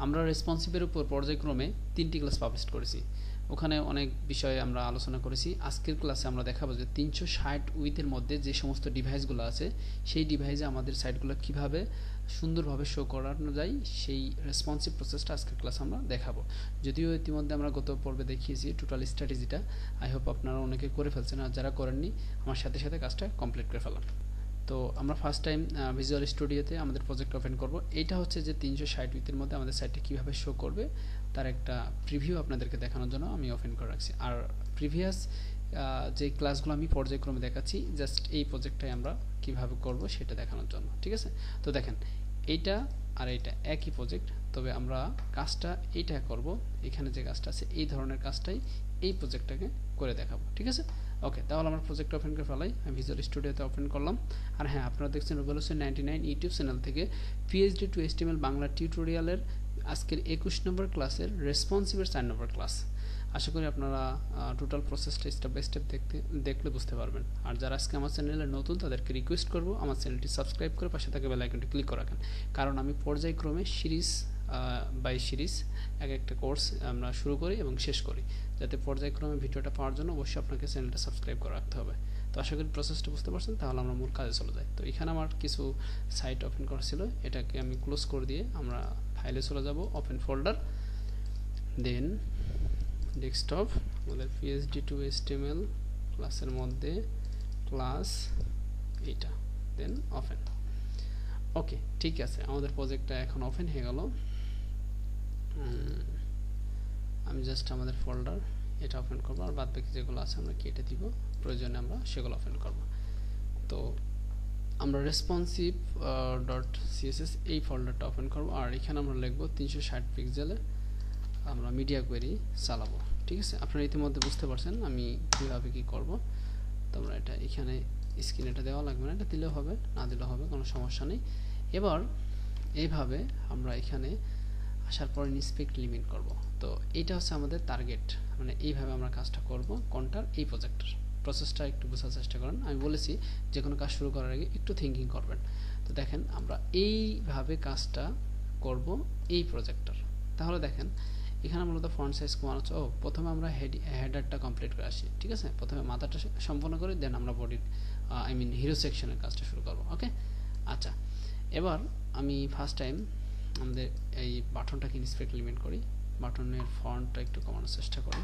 আমরা রেসপন্সিভের উপর পর্যায়ক্রমে 3টি ক্লাস পাবলিশ করেছি, ওখানে অনেক বিষয়ে আমরা আলোচনা করেছি। আজকের ক্লাসে আমরা দেখাবো যে 360 উইথের মধ্যে যে সমস্ত ডিভাইসগুলো আছে সেই ডিভাইসে আমাদের সাইটগুলো কিভাবে সুন্দরভাবে শো করানো যায়, সেই রেসপন্সিভ প্রসেসটা আজকের ক্লাসে আমরা দেখাবো। যদিও ইতিমধ্যে আমরা গত পর্বে দেখিয়েছি টোটাল স্ট্র্যাটেজিটা, আই হোপ আপনারা অনেকে করে ফেলছেন, আর যারা করেননি আমার সাথে সাথে কাজটা কমপ্লিট করে ফেলাম। তো আমরা ফার্স্ট টাইম ভিজুয়াল স্টুডিওতে আমাদের প্রজেক্ট ওপেন করব। এইটা হচ্ছে যে 360 উইথের মধ্যে আমাদের সাইটটা কীভাবে শো করবে তার একটা প্রিভিউ আপনাদেরকে দেখানোর জন্য আমি ওপেন করে রাখছি। আর প্রিভিয়াস যে ক্লাসগুলো আমি পর্যায়ক্রমে দেখাচ্ছি জাস্ট এই প্রজেক্টটাই আমরা কিভাবে করব সেটা দেখানোর জন্য, ঠিক আছে? তো দেখেন এইটা আর এইটা একই প্রজেক্ট, তবে আমরা কাজটা এইটা করব, এখানে যে কাজটা আছে এই ধরনের কাজটাই এই প্রজেক্টটাকে করে দেখাবো, ঠিক আছে? ওকে, তাহলে আমার প্রজেক্ট ওপেন করে ফেলাই। আমি ভিজুয়াল স্টুডিওতে ওপেন করলাম। আর হ্যাঁ, আপনারা দেখছেন রেভলিউশন 99 ইউটিউব চ্যানেল থেকে পিএইচডি টু এচটিএমএল বাংলা টিউটোরিয়ালের আজকের 21 নম্বর ক্লাসের রেসপন্সিভের 4 নম্বর ক্লাস। আশা করি আপনারা টোটাল প্রসেসটা স্টেপ বাই স্টেপ দেখলে বুঝতে পারবেন। আর যারা আজকে আমার চ্যানেলে নতুন তাদেরকে রিকোয়েস্ট করব আমার চ্যানেলটি সাবস্ক্রাইব করে পাশে থাকা বেল আইকনটি ক্লিক করে রাখেন, কারণ আমি পর্যায়ক্রমে সিরিজ বাই সিরিজ এক একটা কোর্স আমরা শুরু করি এবং শেষ করি। যাতে পর্যায়ক্রমে ভিডিওটা পাওয়ার জন্য অবশ্যই আপনাকে চ্যানেলটা সাবস্ক্রাইব করে রাখতে হবে। তো আশা করি প্রসেসটা বুঝতে পারছেন, তাহলে আমরা মূল কাজে চলে যাই। তো এখানে আমার কিছু সাইট ওপেন করা ছিল, এটাকে আমি ক্লোজ করে দিয়ে আমরা ফাইলে চলে যাব, ওপেন ফোল্ডার, দেন ডেস্কটপ, আমাদের পিএইচডি টু এইচটিএমএল ক্লাসের মধ্যে ক্লাস এইটা, দেন ওপেন। ওকে, ঠিক আছে, আমাদের প্রজেক্টটা এখন ওপেন হয়ে গেল। আমি জাস্ট আমাদের ফোল্ডার এটা ওপেন করবো, আর বাদ বাকি যেগুলো আছে আমরা কেটে দিব, প্রয়োজনে আমরা সেগুলো ওপেন করব। তো আমরা রেসপন্সিভ ডট সিএসএস এই ফোল্ডারটা ওপেন করব, আর এখানে আমরা লিখব 360 পিক্সেলে আমরা মিডিয়া কোয়েরি চালাবো, ঠিক আছে? আপনারা ইতিমধ্যে বুঝতে পারছেন আমি কীভাবে কী করব। তো আমরা এটা এখানে স্ক্রিনে এটা দেওয়া লাগবে না, এটা দিলেও হবে, না দিলেও হবে, কোনো সমস্যা নেই। এবার এইভাবে আমরা এখানে আসার পর ইন্সপেক্ট লিমিট করব। তো এইটা হচ্ছে আমাদের টার্গেট, মানে এইভাবে আমরা কাজটা করব কোনটার, এই প্রজেক্টের। প্রসেসটা একটু বোঝার চেষ্টা করেন। আমি বলেছি যে কোনো কাজ শুরু করার আগে একটু থিঙ্কিং করবেন। তো দেখেন আমরা এইভাবে কাজটা করব এই প্রজেক্টটার। তাহলে দেখেন এখানে মূলত ফন্ট সাইজ কমানো হচ্ছে। প্রথমে আমরা হেডারটা কমপ্লিট করে আসি, ঠিক আছে? প্রথমে মাথাটা সম্পন্ন করি, দেন আমরা বডির হিরো সেকশনের কাজটা শুরু করব। ওকে, আচ্ছা, এবার আমি ফার্স্ট টাইম আমাদের এই বাটনটাকে ইন্সপেক্ট লিমিট করি, বাটনের ফন্টটা একটু কমানোর চেষ্টা করি।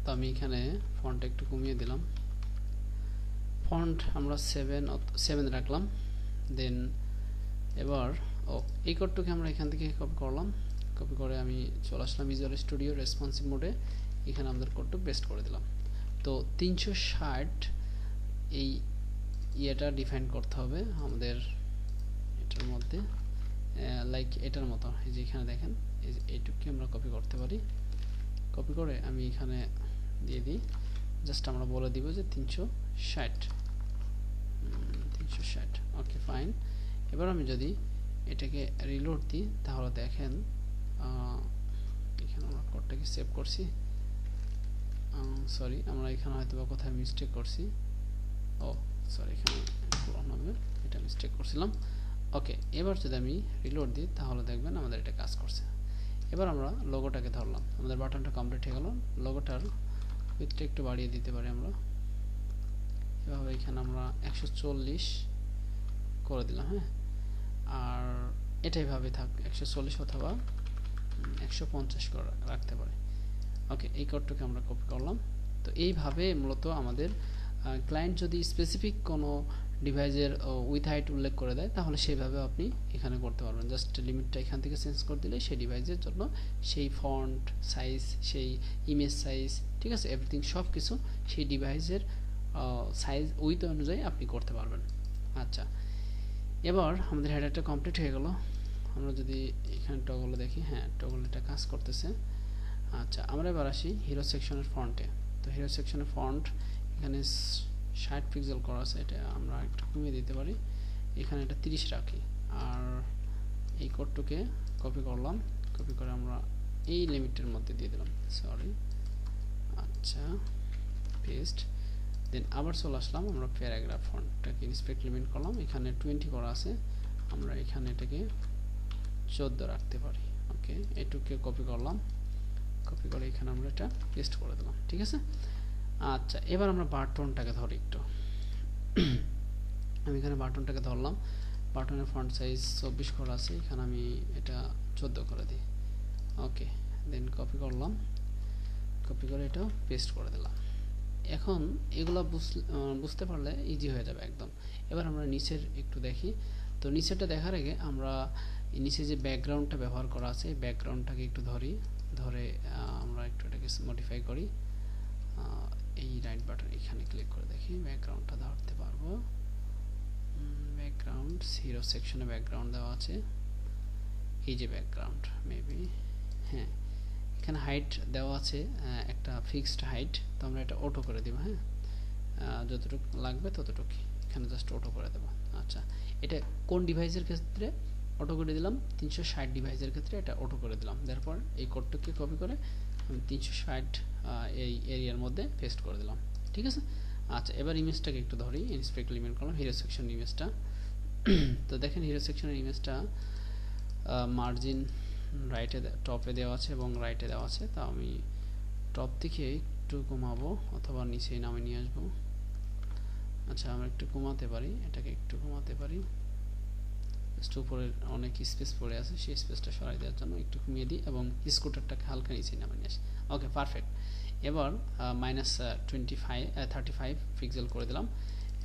তো আমি এখানে ফন্টটা একটু কমিয়ে দিলাম, ফন্ট আমরা 7 রাখলাম। দেন এবার এই কোডটাকে আমরা এখান থেকে কপি করলাম, কপি করে আমি চলে আসলাম ভিজুয়াল স্টুডিও রেসপন্সিভ মোডে, এখানে আমাদের কোডটা পেস্ট করে দিলাম। তো 360 এই ইয়েটা ডিফাইন করতে হবে আমাদের এটার মধ্যে, লাইক এটার মতো, এই যে এখানে দেখেন এইটুকুকে আমরা কপি করতে পারি। কপি করে আমি এখানে দিয়ে দিই, জাস্ট আমরা বলে দিব যে 360। ওকে, ফাইন। এবার আমি যদি এটাকে রিলোড দিই তাহলে দেখেন এখানে আমরা কোডটাকে সেভ করছি, সরি আমরা এখানে হয়তো বা কোথায় মিস্টেক করছি, সরি এখানে হবে, এটা মিস্টেক করছিলাম। ওকে, এবার যদি আমি রিলোড দিই তাহলে দেখবেন আমাদের এটা কাজ করছে। এবার আমরা লোগোটাকে ধরলাম, আমাদের বাটনটা কমপ্লিট হয়ে গেল। লোগোটার উইথটা একটু বাড়িয়ে দিতে পারি আমরা, এভাবে এখানে আমরা 140 করে দিলাম। হ্যাঁ, আর এটা এইভাবে থাক 140 অথবা 150 করে রাখতে পারি। ওকে, এই কোডটাকে আমরা কপি করলাম। তো এইভাবে মূলত আমাদের ক্লায়েন্ট যদি স্পেসিফিক কোনো ডিভাইসের উইথ হাইট উল্লেখ করে দেয় তাহলে সেইভাবে আপনি এখানে করতে পারবেন। জাস্ট লিমিটটা এখান থেকে চেঞ্জ করে দিলে সেই ডিভাইসের জন্য সেই ফন্ট সাইজ, সেই ইমেজ সাইজ, ঠিক আছে, এভরিথিং সব কিছু সেই ডিভাইসের সাইজ উইথ অনুযায়ী আপনি করতে পারবেন। আচ্ছা, এবার আমাদের হেডারটা কমপ্লিট হয়ে গেল। আমরা যদি এখানে টগলে দেখি, হ্যাঁ টগল এটা কাজ করতেছে। আচ্ছা, আমরা এবার আসি হিরো সেকশনের ফন্টে। তো হিরো সেকশনের ফন্ট এখানে 60 পিক্সেল করা আছে, এটা আমরা একটু কমিয়ে দিতে পারি, এখানে এটা 30 রাখি। আর এই কোডটাকে কপি করলাম, কপি করে আমরা এই লিমিটের মধ্যে দিয়ে দিলাম, সরি। আচ্ছা, পেস্ট, দেন আবার চলে আসলাম, আমরা প্যারাগ্রাফ ফন্টটাকে ইন্সপেক্ট লিমিট করলাম, এখানে 20 করা আছে, আমরা এখানে এটাকে 14 রাখতে পারি। ওকে, এটুকে কপি করলাম, কপি করে এখানে আমরা এটা পেস্ট করে দিলাম। ঠিক আছে, আচ্ছা এবার আমরা বাটনটাকে ধরি একটু। আমি এখানে বাটনটাকে ধরলাম, বাটনের ফন্ট সাইজ 24 করা আছে, এখানে আমি এটা 14 করে দিই। ওকে, দেন কপি করলাম, কপি করে এটা পেস্ট করে দিলাম। এখন এগুলো বুঝতে পারলে ইজি হয়ে যাবে একদম। এবার আমরা নিচের একটু দেখি। তো নিচেরটা দেখার আগে আমরা নিচে যে ব্যাকগ্রাউন্ডটা ব্যবহার করা আছে এই ব্যাকগ্রাউন্ডটাকে একটু ধরে আমরা একটু এটাকে মডিফাই করি। এই রাইট বাটন এখানে ক্লিক করে দেখি ব্যাকগ্রাউন্ডটা ধরতে পারবো। ব্যাকগ্রাউন্ড হিরো সেকশনে ব্যাকগ্রাউন্ড দেওয়া আছে, এই যে ব্যাকগ্রাউন্ড মেবি, হ্যাঁ এখানে হাইট দেওয়া আছে একটা ফিক্সড হাইট, তো আমরা এটা অটো করে দিব। হ্যাঁ, যতটুকু লাগবে ততটুকু এখানে জাস্ট অটো করে দেবো। আচ্ছা, এটা কোন ডিভাইসের ক্ষেত্রে অটো করে দিলাম? 360 ডিভাইসের ক্ষেত্রে এটা অটো করে দিলাম। তারপর এই কোডটাকে কপি করে আমি 360 এই এরিয়ার মধ্যে পেস্ট করে দিলাম। ঠিক আছে, আচ্ছা এবার ইমেজটাকে একটু ধরি, ইন্সপেক্ট এলিমেন্ট করলাম, হিরো সেকশন ইমেজটা। তো দেখেন হিরো সেকশনের ইমেজটা মার্জিন রাইটে টপে দেওয়া আছে এবং রাইটে দেওয়া আছে। তা আমি টপ থেকে একটু কমাবো অথবা নিচেই নামে নিয়ে আসবো। আচ্ছা আমরা একটু কমাতে পারি, এটাকে একটু কমাতে পারি, জাস্ট উপরে অনেক স্পেস পড়ে আছে, সেই স্পেসটা সরাই দেওয়ার জন্য একটু কমিয়ে দিই এবং স্কুটারটাকে হালকা নিচে নামে নিয়ে আসি। Okay perfect. এবার -35 পিক্সেল করে দিলাম।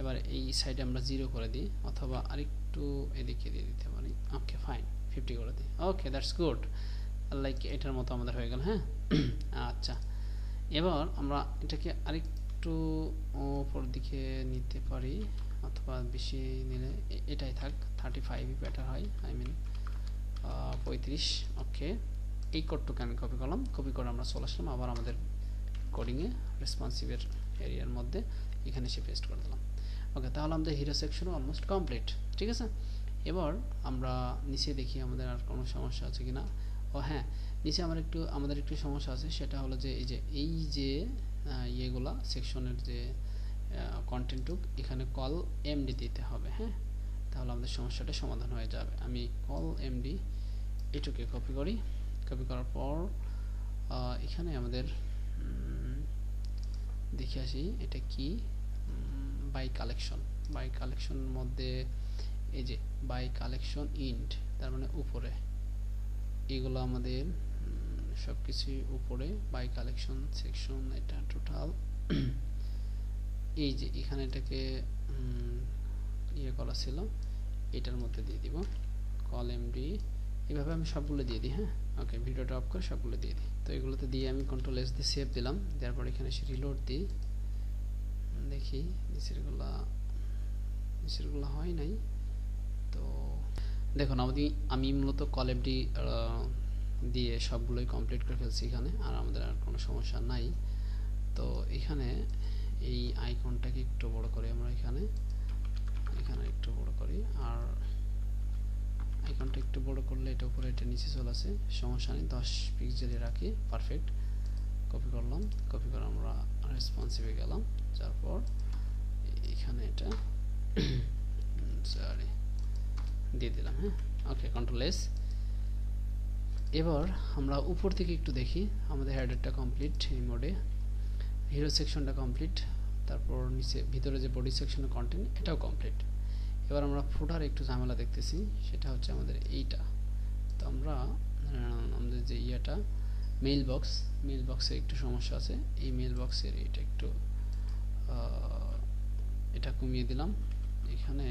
এবার এই সাইডে আমরা 0 করে দিই অথবা আরেকটু এদিকে দিয়ে দিতে পারি। ওকে ফাইন, 50 করে দিই। ওকে দ্যাটস গুড, লাইক এটার মতো আমাদের হয়ে গেল। হ্যাঁ, আচ্ছা এবার আমরা এটাকে আরেকটু উপর দিকে নিতে পারি অথবা বেশি নিলে এটাই থাক, 35 বেটার হয়, আই মিন 35। ওকে, এই কোডটুকে আমি কপি করলাম, কপি করে আমরা চলে আসলাম আবার আমাদের কোডিংয়ে রেসপন্সিভের এরিয়ার মধ্যে, এখানে সে পেস্ট করে দিলাম। ওকে, তাহলে আমাদের হিরো সেকশনও অলমোস্ট কমপ্লিট। ঠিক আছে, এবার আমরা নিচে দেখি আমাদের আর কোনো সমস্যা আছে কিনা। ও হ্যাঁ, নিচে আমাদের একটু সমস্যা আছে, সেটা হলো যে এই যে ইয়েগুলা সেকশনের যে কন্টেন্টটুক এখানে কল এমডি দিতে হবে। হ্যাঁ, তাহলে আমাদের সমস্যাটা সমাধান হয়ে যাবে। আমি কল এমডি এটুকে কপি করি, কপি করার পর এখানে আমাদের দেখে আসি এটা কি, বাই কালেকশনের মধ্যে এই যে বাই কালেকশন ইন্ট, তার মানে উপরে এগুলো আমাদের সবকিছু উপরে, বাই কালেকশন সেকশন এটা টোটাল। এই যে এখানে এটাকে ইয়ে করা ছিল, এটার মধ্যে দিয়ে দিব কল এমডি, এইভাবে আমি সবগুলো দিয়ে দিই। হ্যাঁ, ওকে ভিডিওটা অফ করে সবগুলো দিয়ে দিই। তো এগুলোতে দিয়ে আমি কন্ট্রোল এস দিয়ে সেভ দিলাম, তারপর এখানে এসে রিলোড দিই, দেখি নিচেরগুলো হয় নাই। তো দেখুন আমি মূলত কল এমডি দিয়ে সবগুলোই কমপ্লিট করে ফেলছি এখানে, আর আমাদের আর কোনো সমস্যা নাই। তো এখানে এই আইকনটাকে একটু বড় করি আমরা, এখানে একটু বড় করি, আর আইকনটা একটু বড় করলে এটা উপরে এটা নিচে চলে আসে, সমস্যা নেই, 10 পিক্সেলে রাখি। পারফেক্ট, কপি করলাম, কপি করে আমরা রেসপন্সিভে গেলাম, তারপর এখানে এটা সরি দিয়ে দিলাম। হ্যাঁ, ওকে কন্ট্রোল এস। এবার আমরা উপর থেকে একটু দেখি, আমাদের হেডারটা কমপ্লিট, এই মোডে হিরো সেকশনটা কমপ্লিট, তারপর নিচে ভিতরে যে বডি সেকশনের কন্টেন্ট এটাও কমপ্লিট। এবার আমরা ফুটার একটু ঝামেলা দেখতেছি, সেটা হচ্ছে আমাদের এইটা। তো আমরা আমাদের যে ইয়েটা মেইল বক্সে একটু সমস্যা আছে, এই মেইল বক্সের এটা একটু এটা কমিয়ে দিলাম, এখানে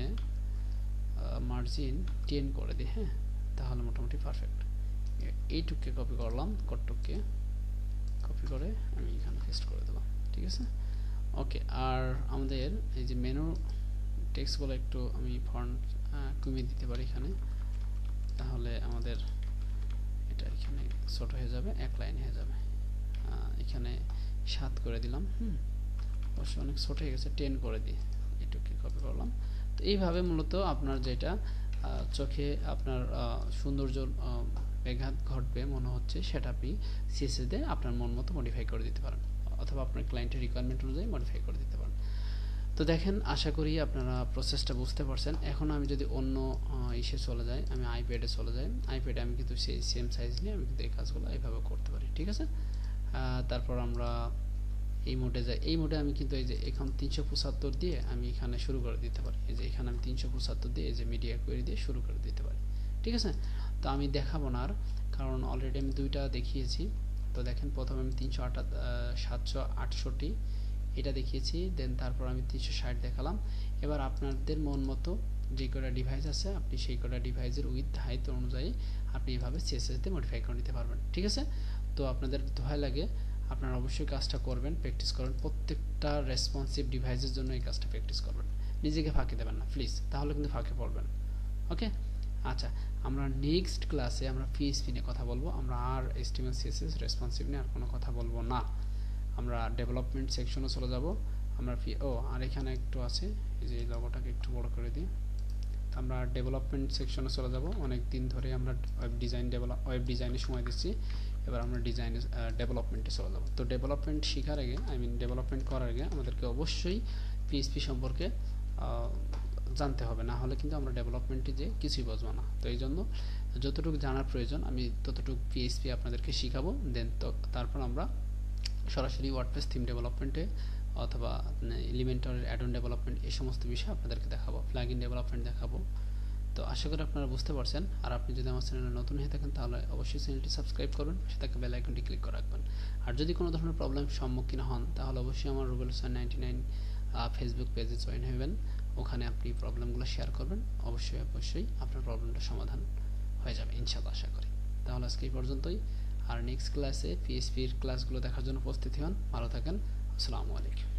মার্জিন 10 করে দিই। হ্যাঁ, তাহলে মোটামুটি পারফেক্ট। এইটুককে কপি করলাম, কোডটুককে কপি করে আমি এখানে পেস্ট করে দিলাম। ঠিক আছে, ওকে। আর আমাদের এই যে মেনু টেক্সটগুলো একটু আমি ফন্ট কমিয়ে দিতে পারি এখানে, তাহলে আমাদের এটা এখানে ছোট হয়ে যাবে, এক লাইন হয়ে যাবে। এখানে 7 করে দিলাম, অবশ্য অনেক ছোট হয়ে গেছে, 10 করে দিই, এটুকু কপি করলাম। তো এইভাবে মূলত আপনার যেটা চোখে আপনার সৌন্দর্য ব্যাঘাত ঘটবে মনে হচ্ছে, সেটা আপনি সিএসএস দিয়ে আপনার মন মতো মডিফাই করে দিতে পারেন, অথবা আপনার ক্লায়েন্টের রিকোয়ারমেন্ট অনুযায়ী মডিফাই করে দিতে পারেন। তো দেখেন, আশা করি আপনারা প্রসেসটা বুঝতে পারছেন। এখন আমি যদি অন্য ইসে চলে যাই, আমি আইপ্যাডে চলে যাই, আইপ্যাডে আমি কিন্তু সেই সেম সাইজ নিয়ে আমি কিন্তু এই কাজগুলো এইভাবে করতে পারি, ঠিক আছে। তারপর আমরা এই মোডে যাই, এই মোডে আমি কিন্তু এই যে এখন 375 দিয়ে আমি এখানে শুরু করে দিতে পারি, এই যে এখানে আমি 375 দিয়ে এই যে মিডিয়া কোয়েরি দিয়ে শুরু করে দিতে পারি, ঠিক আছে। তো আমি দেখাবো না আর, কারণ অলরেডি আমি দুইটা দেখিয়েছি। তো দেখেন, প্রথমে আমি 768 এটা দেখিয়েছি, দেন তারপর আমি 360 দেখালাম। এবার আপনাদের মন মতো যে কটা ডিভাইস আছে, আপনি সেই কটা ডিভাইসের উইথ হাইট অনুযায়ী আপনি এইভাবে সিএসএস দিয়ে মডিফাই করে নিতে পারবেন, ঠিক আছে। তো আপনাদের দোহাই লাগে, আপনারা অবশ্যই কাজটা করবেন, প্র্যাকটিস করবেন, প্রত্যেকটা রেসপন্সিভ ডিভাইসের জন্য এই কাজটা প্র্যাকটিস করবেন, নিজেকে ফাঁকি দেবেন না প্লিজ, তাহলে কিন্তু ফাঁকে পড়বেন। ওকে, আচ্ছা, আমরা নেক্সট ক্লাসে আমরা পিএইচপি নিয়ে কথা বলবো, আমরা আর এইচটিএমএল সিএসএস রেসপন্সিভ নিয়ে আর কোনো কথা বলবো না। আমরা ডেভেলপমেন্ট সেকশনে চলে যাব। আমরা আর এখানে একটু আছে, এই যে লগোটাকে একটু বড় করে দিই। আমরা ডেভেলপমেন্ট সেকশনে চলে যাব। অনেক দিন ধরে আমরা ওয়েব ডিজাইনে সময় দিচ্ছি, এবার আমরা ডেভেলপমেন্টে চলে যাব। তো ডেভেলপমেন্ট শেখার আগে, ডেভেলপমেন্ট করার আগে আমাদেরকে অবশ্যই পিএইচপি সম্পর্কে জানতে হবে, না হলে কিন্তু আমরা ডেভেলপমেন্টে যে কিছুই বুঝবো না। তো এই জন্য যতটুকু জানার প্রয়োজন আমি ততটুকু পিএইচপি আপনাদেরকে শিখাবো। দেন তো তারপর আমরা সরাসরি ওয়ার্ডপ্রেস থিম ডেভেলপমেন্টে অথবা এলিমেন্টর অ্যাড-অন ডেভেলপমেন্ট এই সমস্ত বিষয় আপনাদেরকে দেখাবো, প্লাগইন ডেভেলপমেন্ট দেখাবো। তো আশা করি আপনারা বুঝতে পারছেন। আর আপনি যদি আমার চ্যানেলে নতুন হয়ে থাকেন তাহলে অবশ্যই চ্যানেলটি সাবস্ক্রাইব করবেন, পাশে থাকা বেল আইকনটি ক্লিক করে রাখবেন। আর যদি কোনো ধরনের প্রবলেম সম্মুখীন হন তাহলে অবশ্যই আমার রুবেল হোসেন 99 ফেসবুক পেজে জয়েন হবেন, ওখানে আপনি প্রবলেমগুলো শেয়ার করবেন, অবশ্যই আপনার প্রবলেমটা সমাধান হয়ে যাবে ইনশাআল্লাহ, আশা করি। তাহলে আজকে এই পর্যন্তই, আর নেক্সট ক্লাসে পিএইচপির ক্লাসগুলো দেখার জন্য উপস্থিত হন। ভালো থাকেন, আসসালামু আলাইকুম।